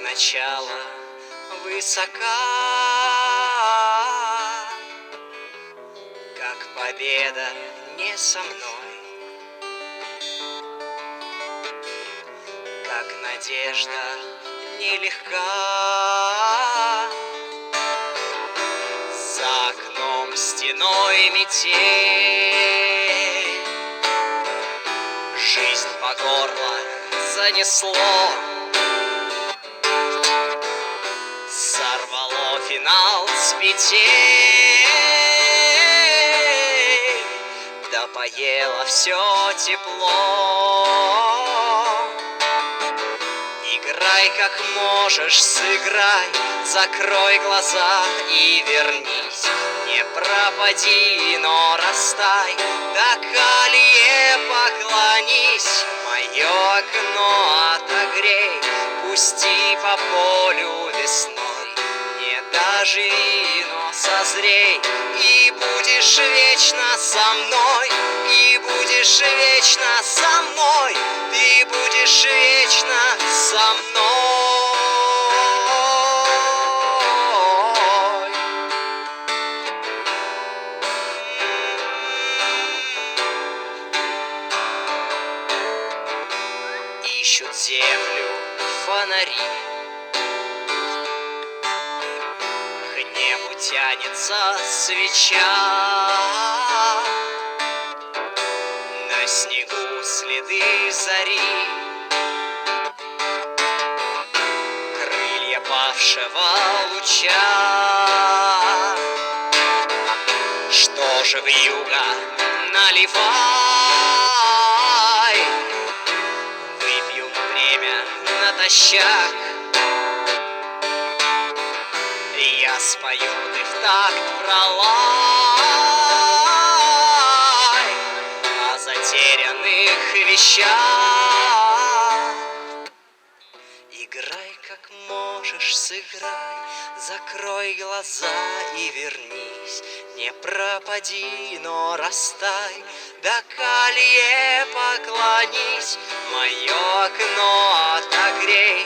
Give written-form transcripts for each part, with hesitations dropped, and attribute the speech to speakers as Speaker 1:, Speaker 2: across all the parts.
Speaker 1: начала высока, как победа не со мной, как надежда нелегка. За окном стеной метель, жизнь по горло занесло, сорвало финал с петель, да поело все тепло. Играй как можешь, сыграй, закрой глаза и вернись. Не пропади, но растай, до колье поклонись. Мое окно отогрей, пусти по полю весной. Не доживи, но созрей, и будешь вечно со мной, и будешь вечно со мной, ты будешь вечно со мной. Ищут землю фонари, к небу тянется свеча, на снегу следы зари, крылья павшего луча. Что же вьюга, наливай, выпьем время натощак. Я спою, ты в такт пролай о затерянных вещах. Играй как можешь, сыграй, закрой глаза и вернись. Не пропади, но растай, до колье поклонись. Мое окно отогрей,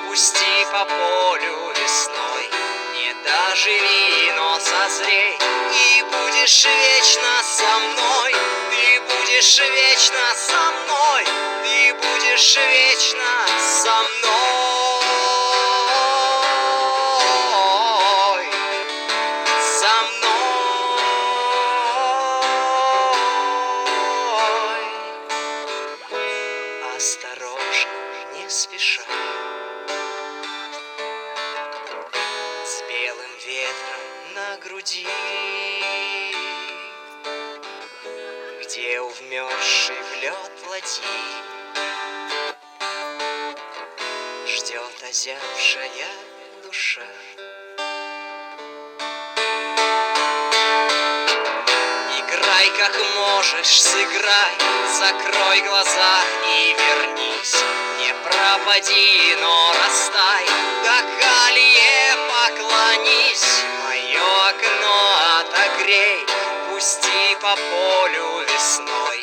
Speaker 1: пусти по полю весной. Не доживи, но созрей, и будешь вечно со мной. Ты будешь вечно со мной, ты будешь вечно со мной. Со мной. Осторожно, не спеша, с белым ветром на груди, где у вмерзшей в лед ладьи ждет озябшая душа. Играй как можешь, сыграй, закрой глаза и вернись. Не пропади, но растай, до колье поклонись. Мое окно отогрей, пусти по полю весной.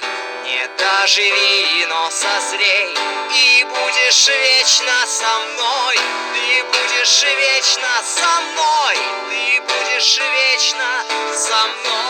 Speaker 1: Не доживи, но созрей, и будешь вечно со мной. Ты будешь вечно со мной, ты будешь вечно со мной.